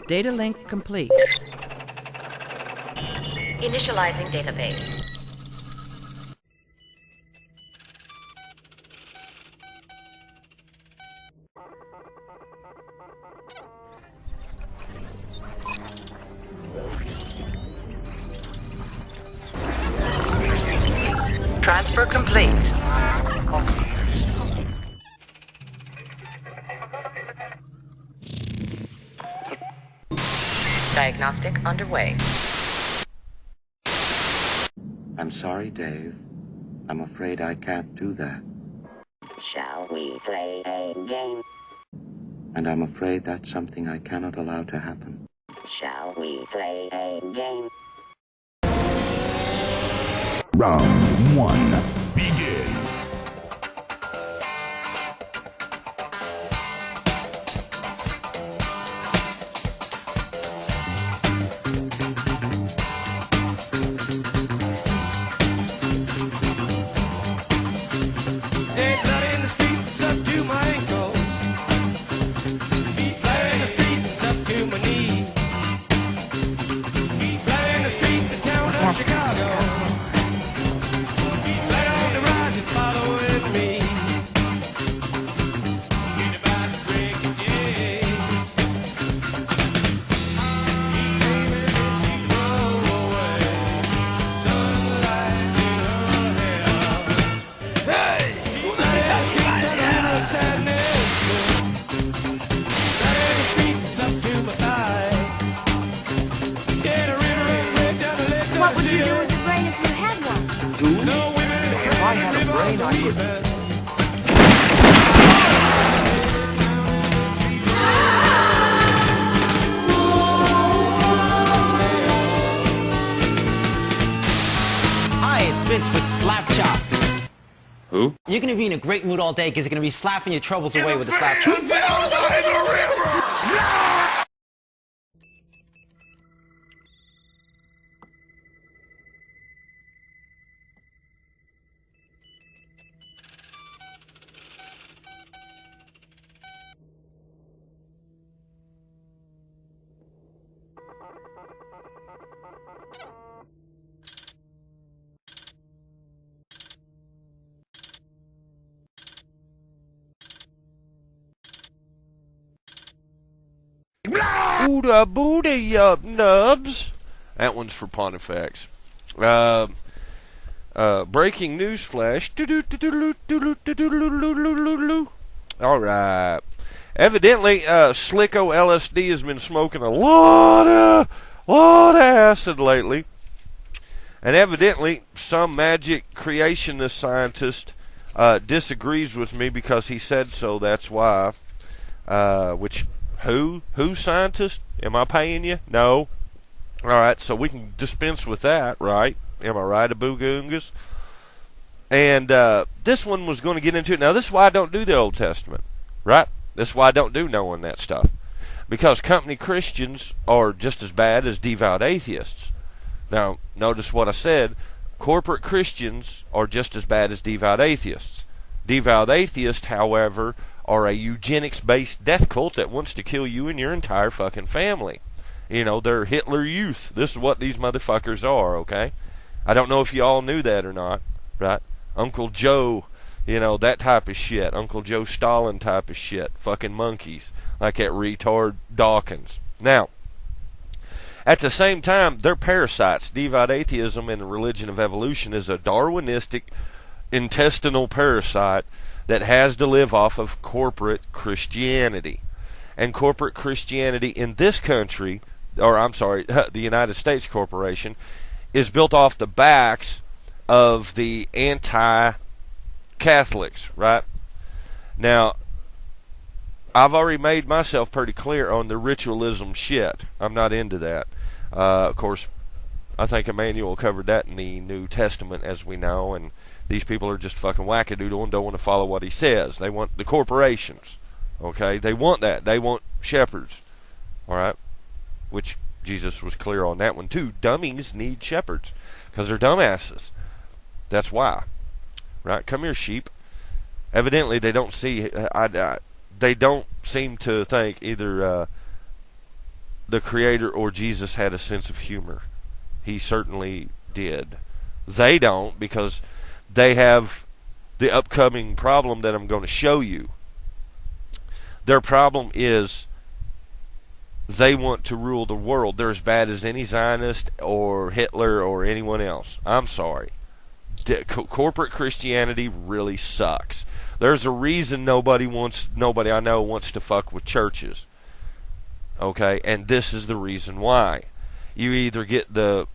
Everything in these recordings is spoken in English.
Data link complete. Initializing database. Transfer complete. Diagnostic underway. I'm sorry, Dave. I'm afraid I can't do that. Shall we play a game? And I'm afraid that's something I cannot allow to happen. Shall we play a game? Round 1. Begin. You're going to be in a great mood all day because you're going to be slapping your troubles away with a slap chop. Ooda booty up nubs. That one's for Ponty-Fex. Breaking news flash. Alright. Evidently, Slicko LSD has been smoking a lot of acid lately. And evidently, some magic creationist scientist disagrees with me because he said so, that's why. Who scientist? Am I paying you? No. Alright, so we can dispense with that, right? Am I right, Aboogoongas? And this one was going to get into it. Now, this is why I don't do the Old Testament, right? This is why I don't do knowing that stuff. Because company Christians are just as bad as devout atheists. Now, notice what I said. Corporate Christians are just as bad as devout atheists. Devout atheists, however, are a eugenics-based death cult that wants to kill you and your entire fucking family. You know, they're Hitler Youth. This is what these motherfuckers are, okay? I don't know if you all knew that or not, right? Uncle Joe, you know, that type of shit. Uncle Joe Stalin type of shit. Fucking monkeys. Like that retard Dawkins. Now, at the same time, they're parasites. Devout atheism and the religion of evolution is a Darwinistic intestinal parasite that has to live off of corporate Christianity. And corporate Christianity in this country, or I'm sorry, the United States Corporation, is built off the backs of the anti-Catholics, right? Now, I've already made myself pretty clear on the ritualism shit. I'm not into that. Of course, I think Emmanuel covered that in the New Testament, as we know, and these people are just fucking wackadoodle and don't want to follow what he says. They want the corporations, okay? They want that. They want shepherds, all right? Which Jesus was clear on that one, too. Dummies need shepherds because they're dumbasses. That's why, right? Come here, sheep. Evidently, they don't see... they don't seem to think either the Creator or Jesus had a sense of humor. He certainly did. They don't, because they have the upcoming problem that I'm going to show you. Their problem is they want to rule the world. They're as bad as any Zionist or Hitler or anyone else. I'm sorry. Corporate Christianity really sucks. There's a reason nobody I know wants to fuck with churches. Okay? And this is the reason why. You either get the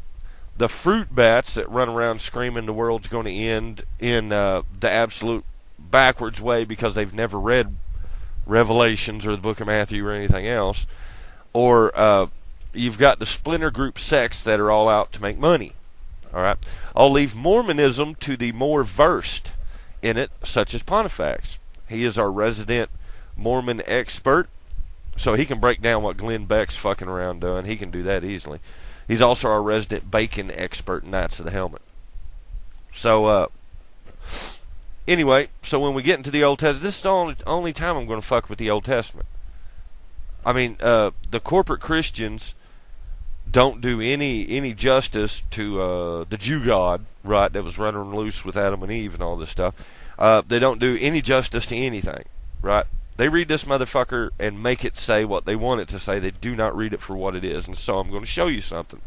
fruit bats that run around screaming the world's going to end in the absolute backwards way because they've never read Revelations or the book of Matthew or anything else, or you've got the splinter group sects that are all out to make money. All right, I'll leave Mormonism to the more versed in it, such as Ponty-Fex. He is our resident Mormon expert, so he can break down what Glenn Beck's fucking around doing. He can do that easily. He's also our resident bacon expert, Knights of the Helmet. So, anyway, so when we get into the Old Testament, this is the only time I'm going to fuck with the Old Testament. I mean, the corporate Christians don't do any justice to the Jew God, right, that was running loose with Adam and Eve and all this stuff. They don't do any justice to anything, right? They read this motherfucker and make it say what they want it to say. They do not read it for what it is. And so I'm going to show you something.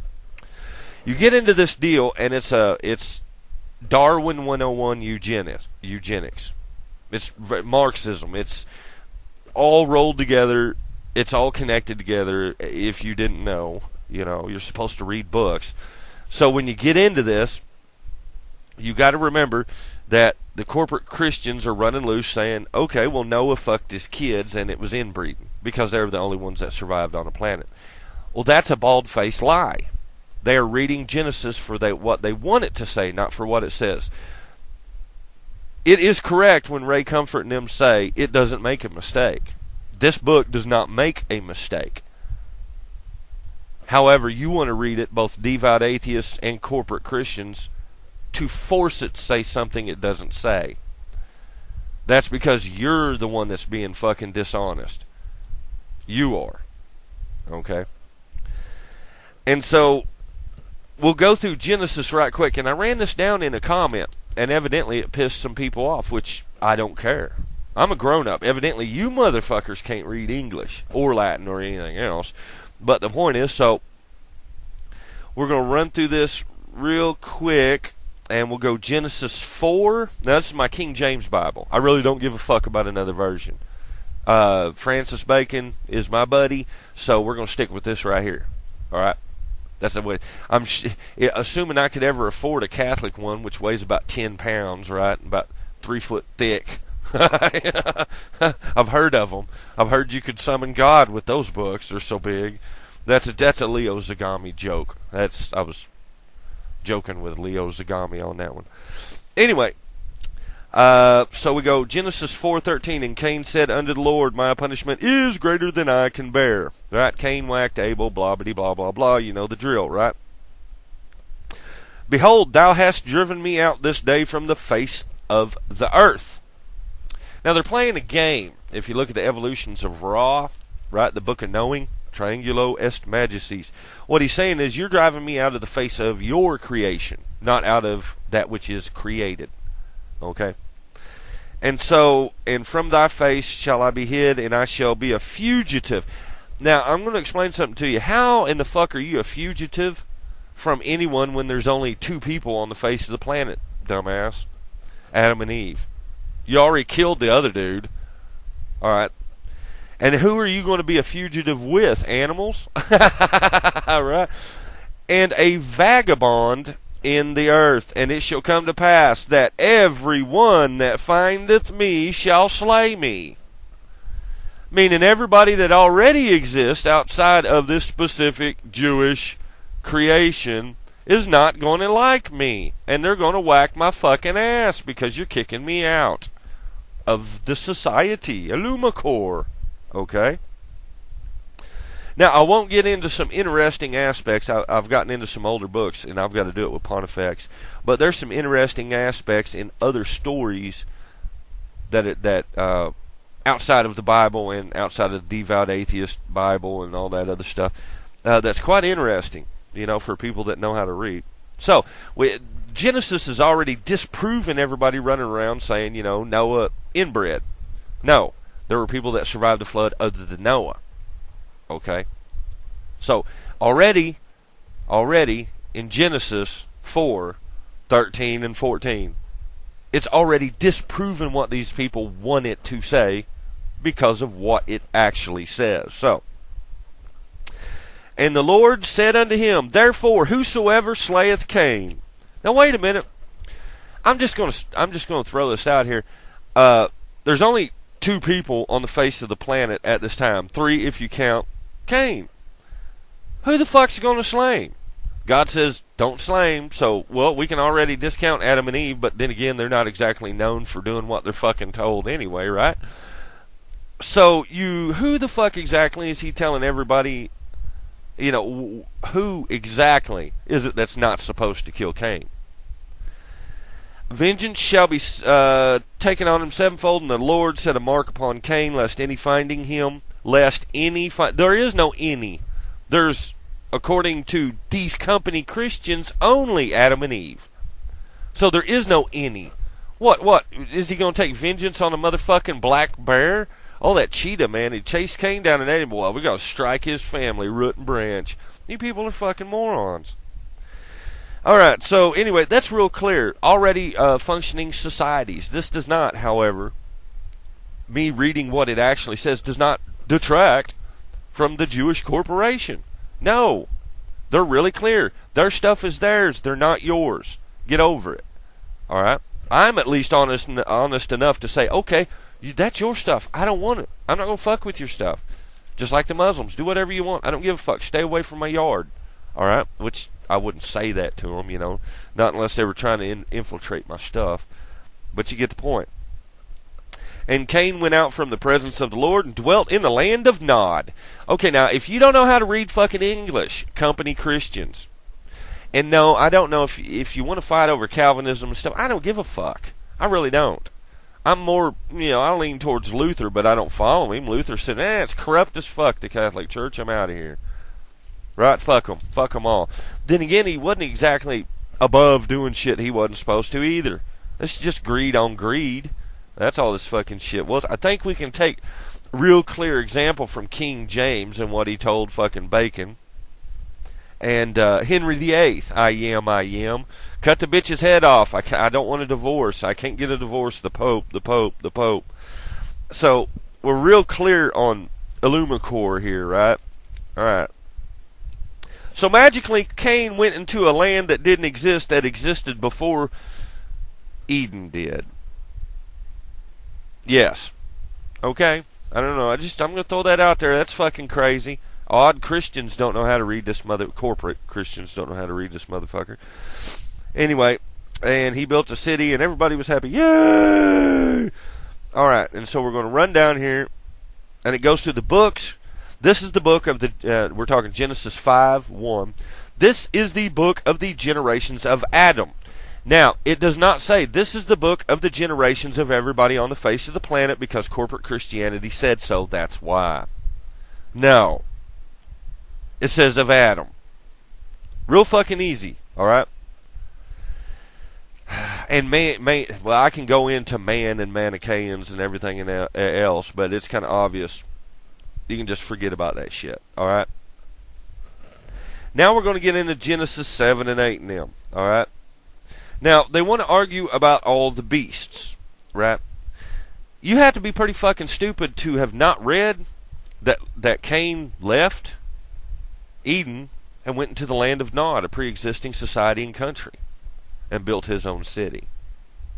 You get into this deal, and it's Darwin 101 eugenics. It's Marxism. It's all rolled together. It's all connected together. If you didn't know, you're supposed to read books. So when you get into this, you got to remember that the corporate Christians are running loose saying, okay, well, Noah fucked his kids and it was inbreeding because they were the only ones that survived on the planet. Well, that's a bald-faced lie. They are reading Genesis for what they want it to say, not for what it says. It is correct when Ray Comfort and them say it doesn't make a mistake. This book does not make a mistake. However, you want to read it, both devout atheists and corporate Christians, to force it to say something it doesn't say. That's because you're the one that's being fucking dishonest. You are. Okay? And so, we'll go through Genesis right quick. And I ran this down in a comment, and evidently it pissed some people off, which I don't care. I'm a grown-up. Evidently, you motherfuckers can't read English or Latin or anything else. But the point is, so, we're going to run through this real quick. And we'll go Genesis 4. Now, this is my King James Bible. I really don't give a fuck about another version. Francis Bacon is my buddy, so we're going to stick with this right here. All right? That's the way. I'm assuming I could ever afford a Catholic one, which weighs about 10 pounds, right? About 3 foot thick. I've heard of them. I've heard you could summon God with those books. They're so big. That's a Leo Zagami joke. I was joking with Leo Zagami on that one. Anyway, so we go Genesis 4:13, and Cain said unto the Lord, my punishment is greater than I can bear. Right? Cain whacked Abel, blah, blah, blah, blah, blah. You know the drill, right? Behold, thou hast driven me out this day from the face of the earth. Now they're playing a game. If you look at the evolutions of Ra, right, the book of knowing, Triangulo est Magices. What he's saying is, you're driving me out of the face of your creation, not out of that which is created. Okay? And so, and from thy face shall I be hid, and I shall be a fugitive. Now, I'm going to explain something to you. How in the fuck are you a fugitive from anyone when there's only 2 people on the face of the planet, dumbass? Adam and Eve. You already killed the other dude. Alright. And who are you going to be a fugitive with? Animals? Right? And a vagabond in the earth. And it shall come to pass that every one that findeth me shall slay me. Meaning everybody that already exists outside of this specific Jewish creation is not going to like me. And they're going to whack my fucking ass because you're kicking me out of the society. Illumicorp. Okay? Now, I won't get into some interesting aspects. I've gotten into some older books, and I've got to do it with Ponty-Fex. But there's some interesting aspects in other stories that outside of the Bible and outside of the Devout Atheist Bible and all that other stuff that's quite interesting, for people that know how to read. So, Genesis has already disproven everybody running around saying, Noah inbred. No, there were people that survived the flood other than Noah. Okay? So, already in Genesis 4:13 and 14, it's already disproven what these people want it to say because of what it actually says. So, and the Lord said unto him, therefore, whosoever slayeth Cain. Now, wait a minute. I'm just going to throw this out here. There's only 2 people on the face of the planet at this time. 3 if you count Cain. Who the fuck's going to slay him? God says, don't slay him. So, we can already discount Adam and Eve, but then again, they're not exactly known for doing what they're fucking told anyway, right? So, who the fuck exactly is he telling everybody, who exactly is it that's not supposed to kill Cain? Vengeance shall be taken on him sevenfold, and the Lord set a mark upon Cain, lest any finding him, there is no any. There's, according to these company Christians, only Adam and Eve. So there is no any. What? Is he going to take vengeance on a motherfucking black bear? Oh, that cheetah, man. He chased Cain down and ate him. Well, we got to strike his family, root and branch. You people are fucking morons. Alright, so anyway, that's real clear. Already functioning societies. This does not, however, me reading what it actually says, does not detract from the Jewish corporation. No. They're really clear. Their stuff is theirs. They're not yours. Get over it. Alright? I'm at least honest enough to say, okay, that's your stuff. I don't want it. I'm not going to fuck with your stuff. Just like the Muslims. Do whatever you want. I don't give a fuck. Stay away from my yard. Alright? Which I wouldn't say that to them, not unless they were trying to infiltrate my stuff. But you get the point. And Cain went out from the presence of the Lord and dwelt in the land of Nod. Okay, now, if you don't know how to read fucking English, company Christians, and no, I don't know if you want to fight over Calvinism and stuff, I don't give a fuck. I really don't. I'm more, I lean towards Luther, but I don't follow him. Luther said, it's corrupt as fuck, the Catholic Church, I'm out of here. Right, fuck them. Fuck them all. Then again, he wasn't exactly above doing shit he wasn't supposed to either. This is just greed on greed. That's all this fucking shit was. I think we can take real clear example from King James and what he told fucking Bacon. And Henry VIII, I am. Cut the bitch's head off. I don't want a divorce. I can't get a divorce. The Pope. So, we're real clear on Illumicorp here, right? Alright. So magically, Cain went into a land that didn't exist, that existed before Eden did. Yes. Okay. I don't know. I'm going to throw that out there. That's fucking crazy. Odd Christians don't know how to read this corporate Christians don't know how to read this motherfucker. Anyway, and he built a city, and everybody was happy. Yay! Alright, and so we're going to run down here, and it goes through the books. This is the book of we're talking Genesis 5:1. This is the book of the generations of Adam. Now, it does not say this is the book of the generations of everybody on the face of the planet because corporate Christianity said so. That's why. No. It says of Adam. Real fucking easy, alright? And well, I can go into man and Manichaeans and everything else, but it's kind of obvious. You can just forget about that shit. Alright? Now we're going to get into Genesis 7 and 8 and them. Alright? Now, they want to argue about all the beasts. Right? You have to be pretty fucking stupid to have not read that Cain left Eden and went into the land of Nod, a pre-existing society and country, and built his own city.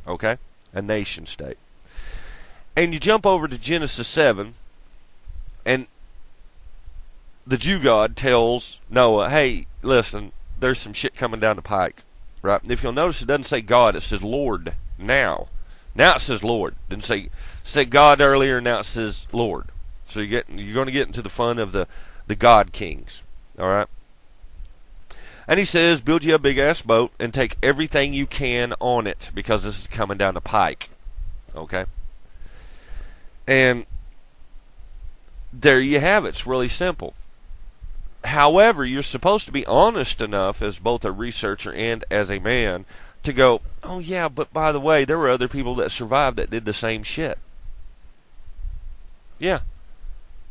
Okay? A nation state. And you jump over to Genesis 7, and the Jew God tells Noah, hey, listen, there's some shit coming down the pike. Right? And if you'll notice, it doesn't say God, it says Lord now. Now it says Lord. It didn't say God earlier, now it says Lord. So you're going to get into the fun of the God kings. Alright? And he says, build you a big-ass boat and take everything you can on it, because this is coming down the pike. Okay? And there you have it. It's really simple. However, you're supposed to be honest enough as both a researcher and as a man to go, oh yeah, but by the way, there were other people that survived that did the same shit. Yeah,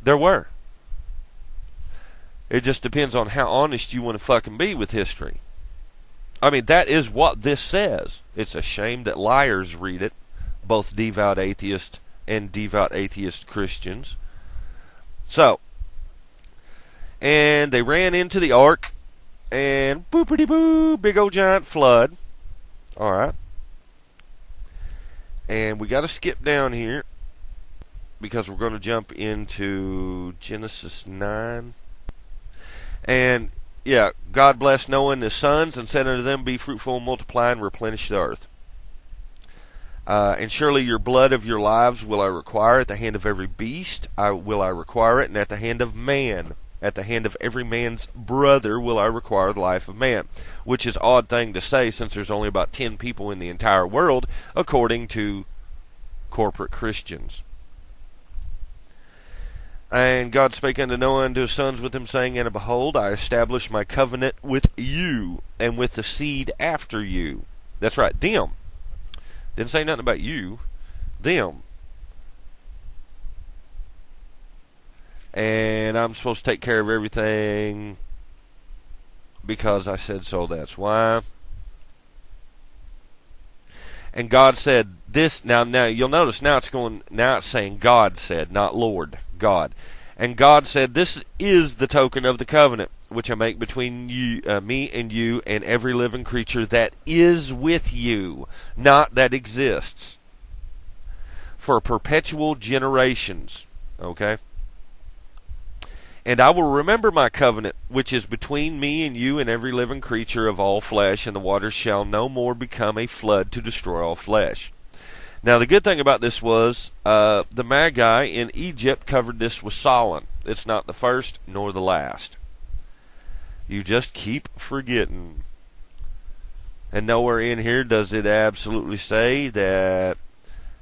there were. It just depends on how honest you want to fucking be with history. I mean, that is what this says. It's a shame that liars read it, both devout atheists and devout atheist Christians. So, and they ran into the ark, and boopity-boo, big old giant flood. Alright. And we got to skip down here, because we're going to jump into Genesis 9. And, yeah, God blessed Noah and his sons, and said unto them, be fruitful and multiply, and replenish the earth. And surely your blood of your lives will I require at the hand of every beast, will I require it, and at the hand of man, at the hand of every man's brother will I require the life of man. Which is an odd thing to say, since there's only about 10 people in the entire world, according to corporate Christians. And God spake unto Noah and to his sons with him, saying, and behold, I establish my covenant with you, and with the seed after you. That's right, them. Didn't say nothing about you. Them. And I'm supposed to take care of everything because I said so, that's why. And God said this, now you'll notice now it's saying God said, not Lord, God. And God said, this is the token of the covenant which I make between you, me and you and every living creature that is with you, not that exists, for perpetual generations. Okay? And I will remember my covenant, which is between me and you and every living creature of all flesh, and the waters shall no more become a flood to destroy all flesh. Now, the good thing about this was, the Magi in Egypt covered this with Solon. It's not the first nor the last. You just keep forgetting. And nowhere in here does it absolutely say that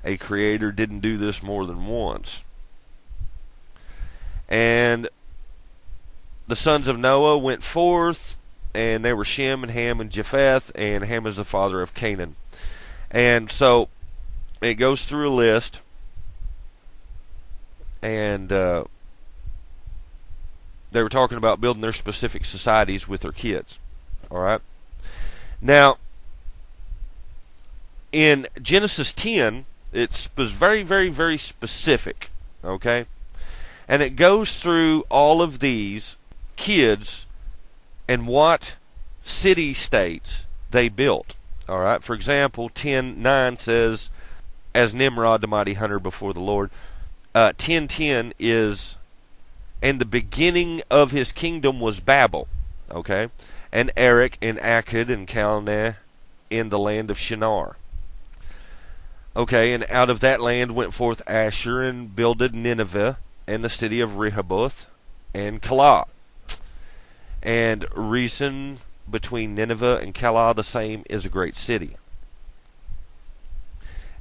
a creator didn't do this more than once. And the sons of Noah went forth, and they were Shem and Ham and Japheth, and Ham is the father of Canaan. And so it goes through a list, and they were talking about building their specific societies with their kids. All right. Now, in Genesis 10, it's very, very, very specific. Okay, and it goes through all of these kids and what city-states they built. All right. For example, 10:9 says, as Nimrod, the mighty hunter before the Lord. 10:10 is, and the beginning of his kingdom was Babel. Okay. And Erech and Akkad and Calneh in the land of Shinar. Okay. And out of that land went forth Asher and builded Nineveh and the city of Rehoboth and Calah. And Resen between Nineveh and Calah the same is a great city.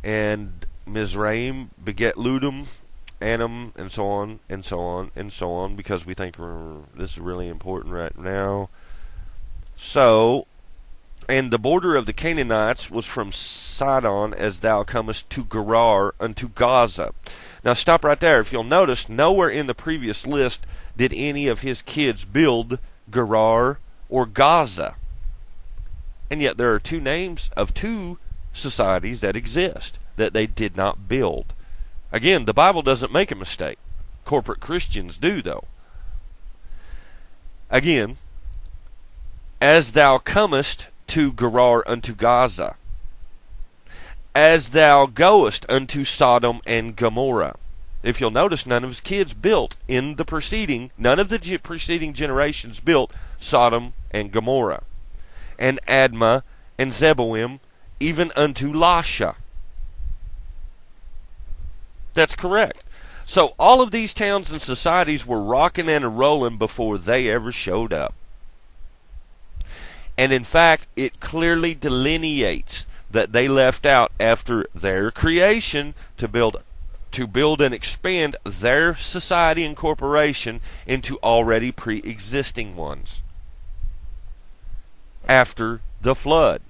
And Mizraim beget Ludum, Anam, and so on, and so on, and so on, because we think this is really important right now. So, and the border of the Canaanites was from Sidon as thou comest to Gerar unto Gaza. Now stop right there. If you'll notice, nowhere in the previous list did any of his kids build Gerar or Gaza. And yet there are two names of two societies that exist that they did not build. Again, the Bible doesn't make a mistake. Corporate Christians do, though. Again, as thou comest to Gerar unto Gaza, as thou goest unto Sodom and Gomorrah. If you'll notice, none of his kids built in the preceding, none of the preceding generations built Sodom and Gomorrah, and Admah and Zeboim, even unto Lasha. That's correct. So all of these towns and societies were rocking and rolling before they ever showed up. And in fact, it clearly delineates that they left out after their creation to build to build and expand their society and corporation into already pre-existing ones after the flood.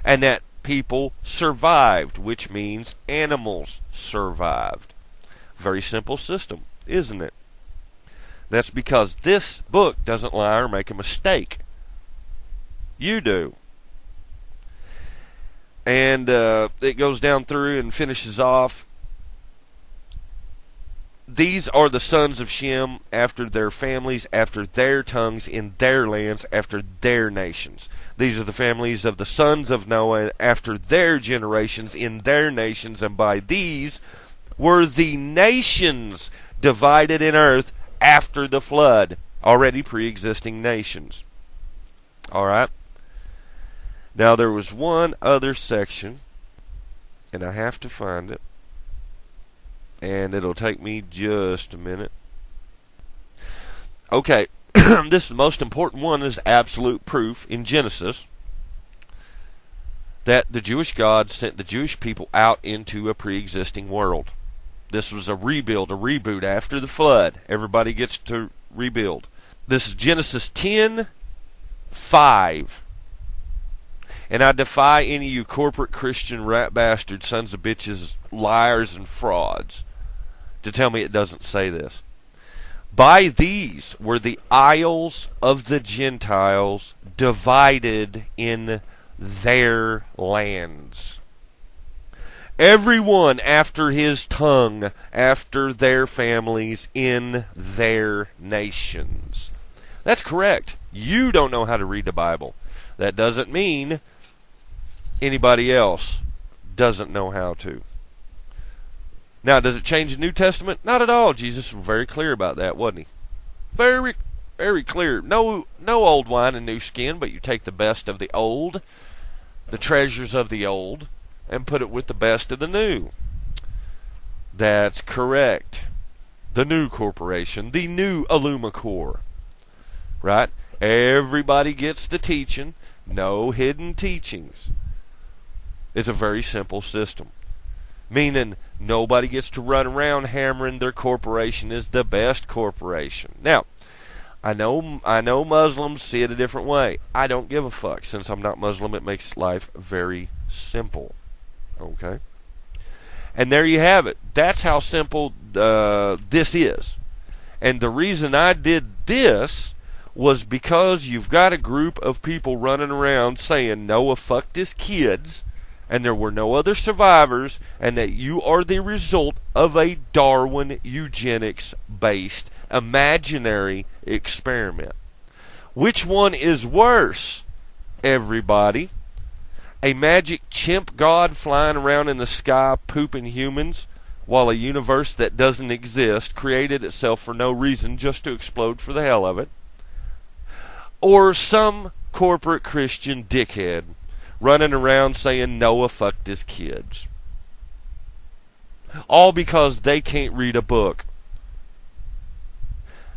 And that people survived, which means animals survived. Very simple system, isn't it? That's because this book doesn't lie or make a mistake. You do. And it goes down through and finishes off. These are the sons of Shem after their families, after their tongues, in their lands, after their nations. These are the families of the sons of Noah after their generations, in their nations, and by these were the nations divided in earth after the flood, already pre-existing nations. All right. Now there was one other section, and I have to find it, and it'll take me just a minute. Okay, this is the most important one, is absolute proof in Genesis that the Jewish God sent the Jewish people out into a pre-existing world. This was a rebuild, a reboot after the flood. Everybody gets to rebuild. This is Genesis 10:5. And I defy any of you corporate Christian rat bastards, sons of bitches, liars and frauds, to tell me it doesn't say this. By these were the isles of the Gentiles divided in their lands. Everyone after his tongue, after their families, in their nations. That's correct. You don't know how to read the Bible. That doesn't mean anybody else doesn't know how to. Now, does it change the New Testament? Not at all. Jesus was very clear about that, wasn't he? Very, very clear. No old wine and new skin, but you take the best of the old, the treasures of the old, and put it with the best of the new. That's correct. The new corporation, the new Illumicorp. Right? Everybody gets the teaching. No hidden teachings. It's a very simple system. Meaning nobody gets to run around hammering their corporation is the best corporation. Now, I know Muslims see it a different way. I don't give a fuck. Since I'm not Muslim, it makes life very simple. Okay? And there you have it. That's how simple this is. And the reason I did this was because you've got a group of people running around saying Noah fucked his kids, and there were no other survivors, and that you are the result of a Darwin eugenics-based imaginary experiment. Which one is worse, everybody? A magic chimp god flying around in the sky pooping humans, while a universe that doesn't exist created itself for no reason, just to explode for the hell of it? Or some corporate Christian dickhead running around saying Noah fucked his kids? All because they can't read a book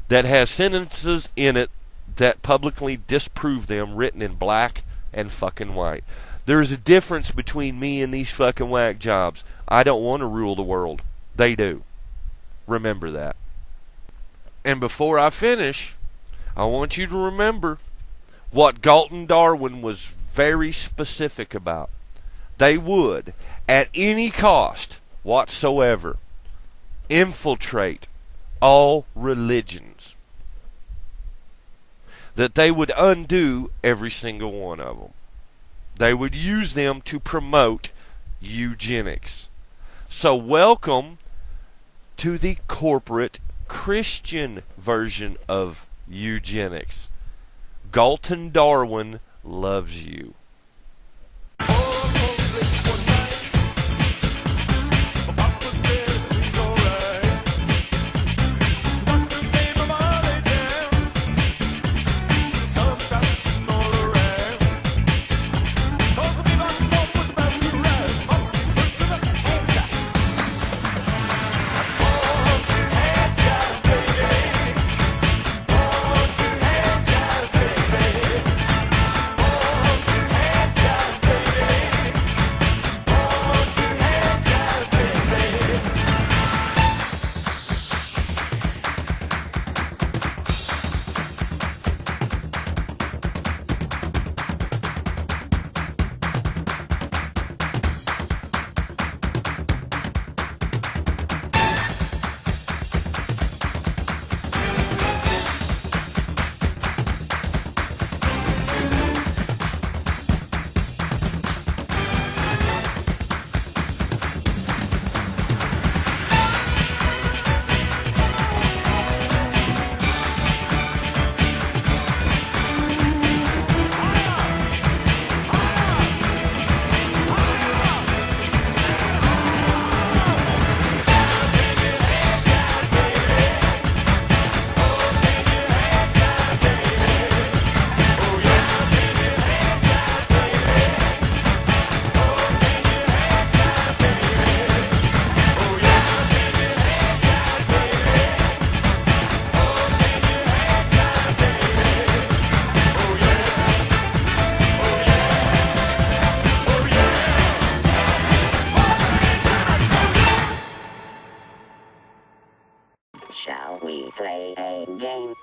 that has sentences in it that publicly disprove them, written in black and fucking white. There's a difference between me and these fucking whack jobs. I don't want to rule the world. They do. Remember that. And before I finish, I want you to remember what Galton Darwin was very specific about. They would, at any cost whatsoever, infiltrate all religions. That they would undo every single one of them. They would use them to promote eugenics. So welcome to the corporate Christian version of eugenics. Galton Darwin loves you. Shall we play a game?